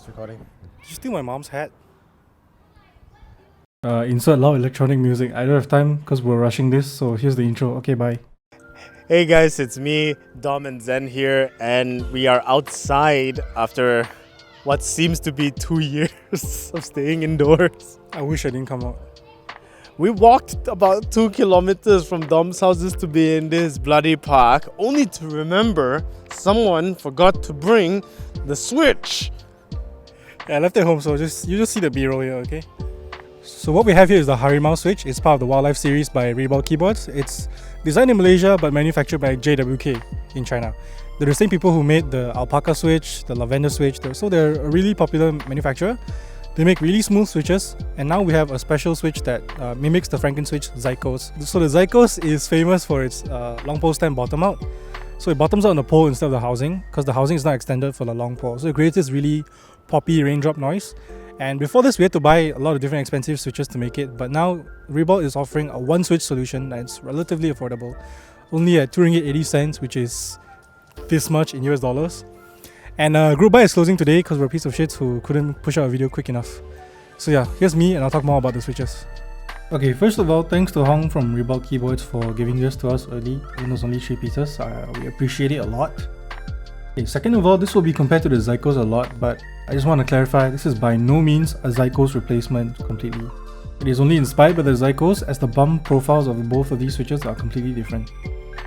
It's recording. Did you steal my mom's hat? Insert loud electronic music. I don't have time because we're rushing this, so here's the intro. Okay, bye. Hey guys, it's me, Dom and Zen here, and we are outside after what seems to be 2 years of staying indoors. I wish I didn't come out. We walked about 2 kilometers from Dom's houses to be in this bloody park, only to remember someone forgot to bring the Switch. Yeah, I left it home, so you just see the B-roll here, okay? So what we have here is the Harimau Switch. It's part of the Wildlife series by Rebult Keyboards. It's designed in Malaysia but manufactured by JWK in China. They're the same people who made the Alpaca Switch, the Lavender Switch, so they're a really popular manufacturer. They make really smooth switches, and now we have a special switch that mimics the Franken switch Zykos. So the Zykos is famous for its long pole stand bottom out. So it bottoms out on the pole instead of the housing, because the housing is not extended for the long pole. So it creates this really poppy raindrop noise. And before this, we had to buy a lot of different expensive switches to make it, but now Rebult is offering a one switch solution that's relatively affordable, only at 2 ringgit 80 cents, which is this much in US dollars. And group buy is closing today because we're a piece of shits who couldn't push out a video quick enough. So yeah, here's me and I'll talk more about the switches. Okay, first of all, thanks to Hong from Rebult Keyboards for giving this to us early, even though it's only 3 pieces. We appreciate it a lot. Okay, second of all, this will be compared to the Zykos a lot, but I just want to clarify, this is by no means a Zykos replacement completely. It is only inspired by the Zykos, as the bump profiles of both of these switches are completely different.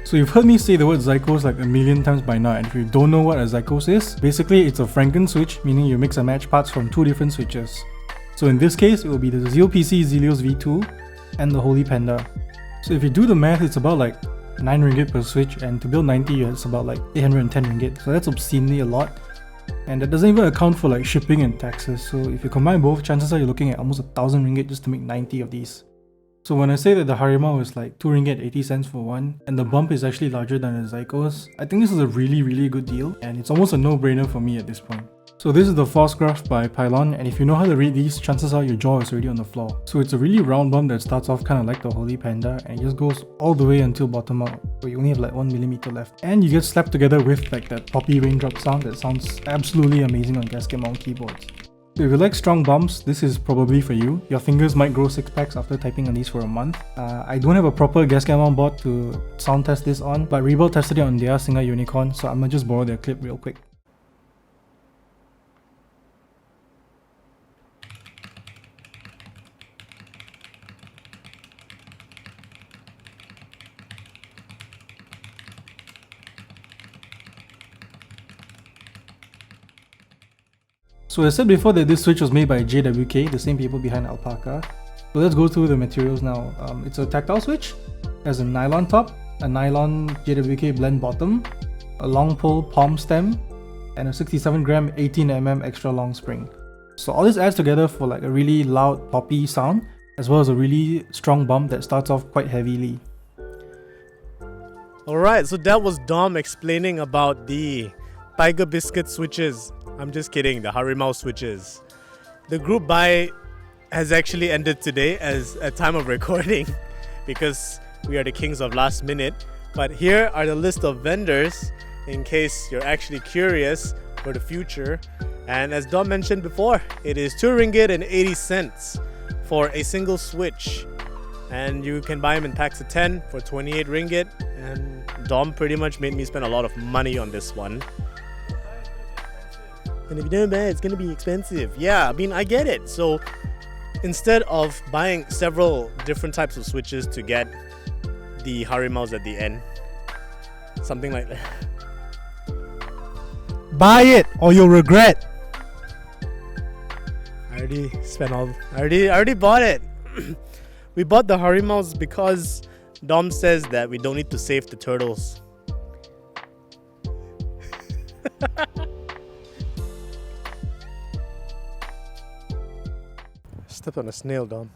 So you've heard me say the word Zykos like a million times by now, and if you don't know what a Zykos is, basically it's a Franken switch, meaning you mix and match parts from 2 different switches. So in this case, it will be the ZealPC Zelios V2 and the Holy Panda. So if you do the math, it's about like 9 ringgit per switch, and to build 90 it's about like 810 ringgit, so that's obscenely a lot. And that doesn't even account for like shipping and taxes, so if you combine both, chances are you're looking at almost 1,000 ringgit just to make 90 of these. So when I say that the Harimau is like 2 ringgit 80 cents for one, and the bump is actually larger than the Zykos, I think this is a really good deal, and it's almost a no-brainer for me at this point. So this is the Force Graph by Pylon, and if you know how to read these, chances are your jaw is already on the floor. So it's a really round bump that starts off kind of like the Holy Panda, and it just goes all the way until bottom out, where you only have like 1mm left. And you get slapped together with like that poppy raindrop sound that sounds absolutely amazing on gasket mount keyboards. So if you like strong bumps, this is probably for you. Your fingers might grow 6 packs after typing on these for a month. I don't have a proper gasket mount board to sound test this on, but Rebult tested it on their Singer Unicorn, so I'm gonna just borrow their clip real quick. So I said before that this switch was made by JWK, the same people behind Alpaca. So let's go through the materials now. It's a tactile switch, has a nylon top, a nylon JWK blend bottom, a long pole palm stem, and a 67 gram 18mm extra long spring. So all this adds together for like a really loud poppy sound, as well as a really strong bump that starts off quite heavily. Alright, so that was Dom explaining about the Tiger Biscuit switches. I'm just kidding, the Harimau switches. The group buy has actually ended today as a time of recording because we are the kings of last minute. But here are the list of vendors in case you're actually curious for the future. And as Dom mentioned before, it is 2 ringgit and 80 cents for a single switch. And you can buy them in packs of 10 for 28 ringgit. And Dom pretty much made me spend a lot of money on this one. And if you don't buy it, it's gonna be expensive. Yeah, I mean, I get it. So instead of buying several different types of switches to get the Harimaus at the end, something like that. Buy it or you'll regret! I already bought it. We bought the Harimaus because Dom says that we don't need to save the turtles. Step on a snail, Dom.